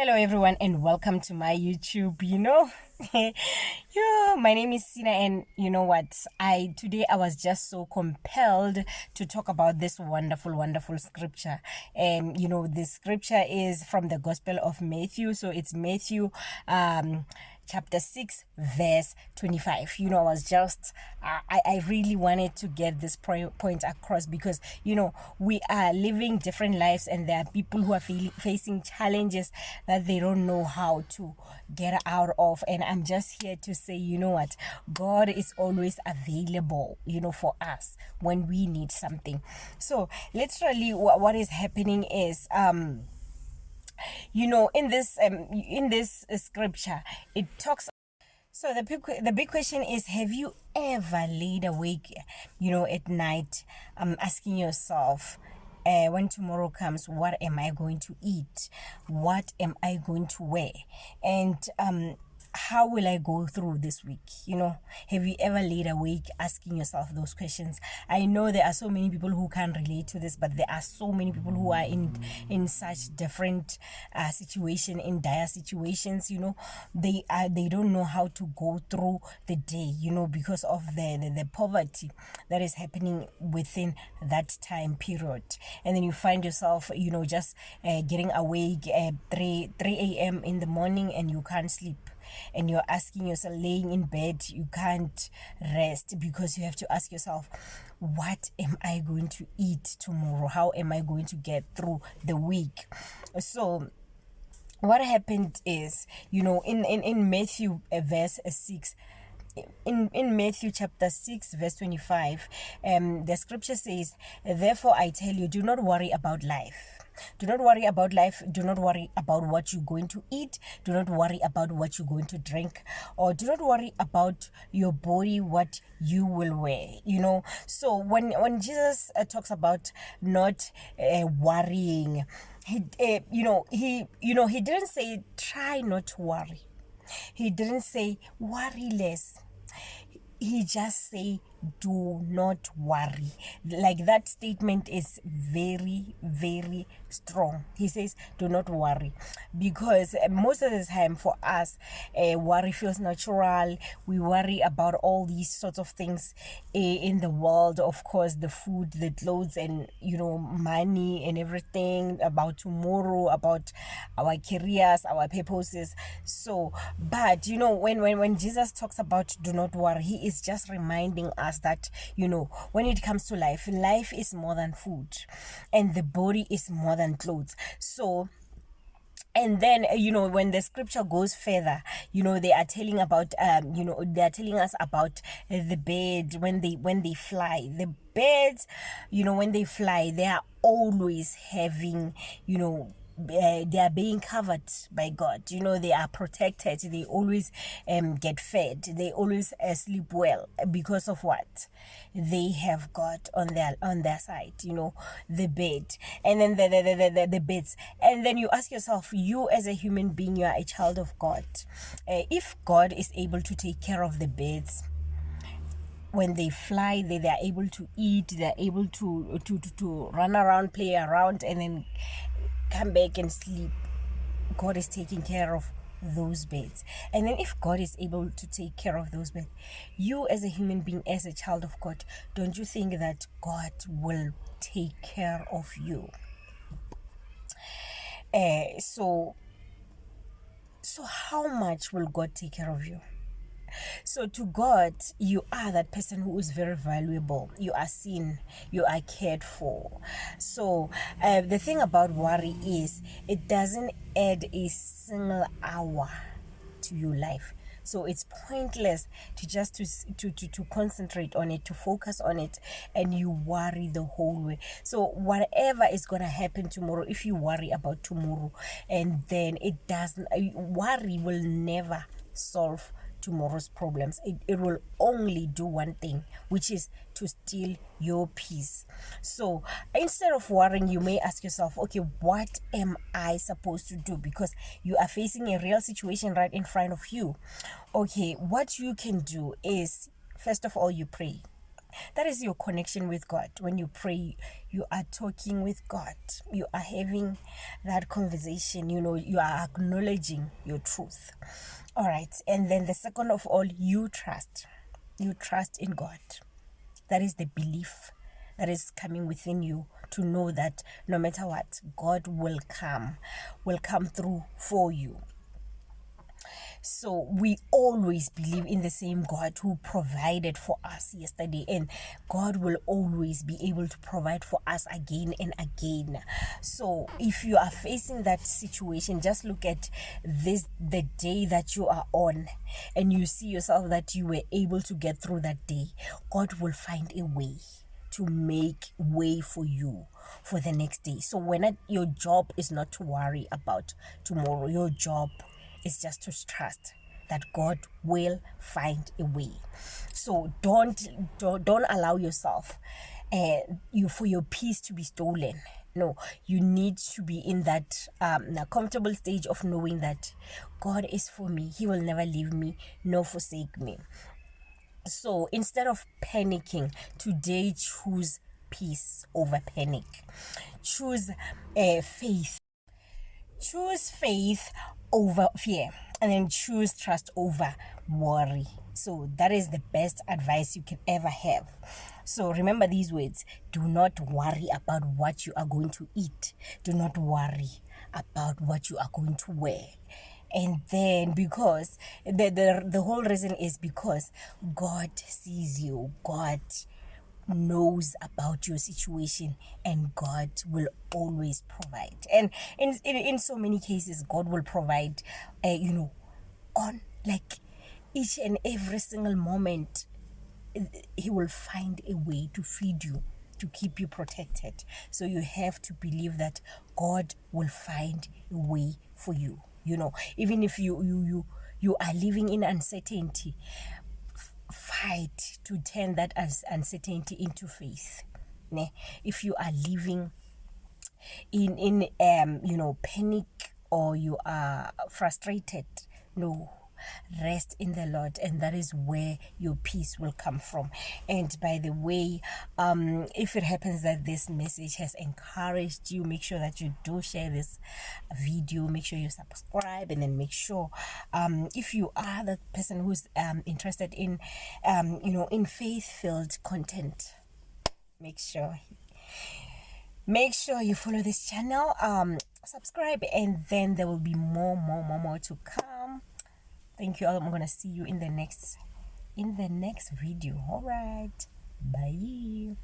Hello, everyone, and welcome to my YouTube. My name is Sina, and you know what? I was just so compelled to talk about this wonderful, wonderful scripture. And this scripture is from the Gospel of Matthew. So it's Matthew, chapter 6, verse 25. I really wanted to get this point across because we are living different lives, and there are people who are facing challenges that they don't know how to get out of. And I'm just here to say, what? God is always available, for us when we need something. So literally what is happening is in this scripture, it talks. So the big question is, have you ever laid awake, at night, asking yourself, when tomorrow comes, what am I going to eat? What am I going to wear? And how will I go through this week? Have you ever laid awake asking yourself those questions? I know there are so many people who can relate to this, but there are so many people who are in such different situation, in dire situations. They don't know how to go through the day, because of the poverty that is happening within that time period. And then you find yourself, just getting awake at 3 a.m. in the morning, and you can't sleep. And you're asking yourself, laying in bed, you can't rest because you have to ask yourself, what am I going to eat tomorrow? How am I going to get through the week? So what happened is, in Matthew verse 6, in Matthew chapter 6 verse 25, the scripture says, therefore I tell you, do not worry about life. Do not worry about life. Do not worry about what you're going to eat. Do not worry about what you're going to drink. Or do not worry about your body, what you will wear. So when Jesus talks about not worrying, he didn't say try not to worry. He didn't say worry less. He just say do not worry. Like, that statement is very, very strong. He says do not worry, because most of the time for us, worry feels natural. We worry about all these sorts of things in the world, of course, the food, the clothes, and money and everything, about tomorrow, about our careers, our purposes. So but when Jesus talks about do not worry, he is just reminding us that when it comes to life is more than food, and the body is more than clothes. So, and then when the scripture goes further, they are telling about they are telling us about the bird when they fly. The birds, when they fly, they are always having they are being covered by God. They are protected. They always get fed. They always sleep well, because of what? They have God on their side, the bed. And then the beds. And then you ask yourself, you as a human being, you are a child of God. If God is able to take care of the beds, when they fly, they are able to eat, they're able to run around, play around, and then come back and sleep. God is taking care of those beds. And then if God is able to take care of those beds, you as a human being, as a child of God, don't you think that God will take care of you? So how much will God take care of you? So to God, you are that person who is very valuable. You are seen. You are cared for. So the thing about worry is, it doesn't add a single hour to your life. So it's pointless to just to concentrate on it, to focus on it, and you worry the whole way. So whatever is going to happen tomorrow, if you worry about tomorrow, and then it doesn't, worry will never solve tomorrow's problems. It will only do one thing, which is to steal your peace. So instead of worrying, you may ask yourself, okay, what am I supposed to do? Because you are facing a real situation right in front of you. Okay, what you can do is, first of all, you pray. That is your connection with God. When you pray, you are talking with God. You are having that conversation. You are acknowledging your truth. All right. And then the second of all, you trust. You trust in God. That is the belief that is coming within you to know that no matter what, God will come through for you. So we always believe in the same God who provided for us yesterday, and God will always be able to provide for us again and again. So if you are facing that situation, just look at the day that you are on, and you see yourself that you were able to get through that day. God will find a way to make way for you for the next day. So your job is not to worry about tomorrow. Your job is just to trust that God will find a way. So don't allow yourself for your peace to be stolen. No, you need to be in that comfortable stage of knowing that God is for me. He will never leave me nor forsake me. So instead of panicking, today choose peace over panic. Choose faith. Choose faith over fear, and then choose trust over worry. So that is the best advice you can ever have. So remember these words: do not worry about what you are going to eat. Do not worry about what you are going to wear. And then, because the whole reason is because God sees you. God knows about your situation, and God will always provide. And in so many cases, God will provide on like each and every single moment. He will find a way to feed you, to keep you protected. So you have to believe that God will find a way for you. Even if you are living in uncertainty, fight to turn that as uncertainty into faith. If you are living in panic, or you are frustrated, no, rest in the Lord, and that is where your peace will come from. And by the way, if it happens that this message has encouraged you, make sure that you do share this video. Make sure you subscribe, and then make sure if you are the person who's interested in in faith-filled content, make sure you follow this channel, subscribe, and then there will be more to come. Thank you all. I'm gonna see you in the next video. All right, bye.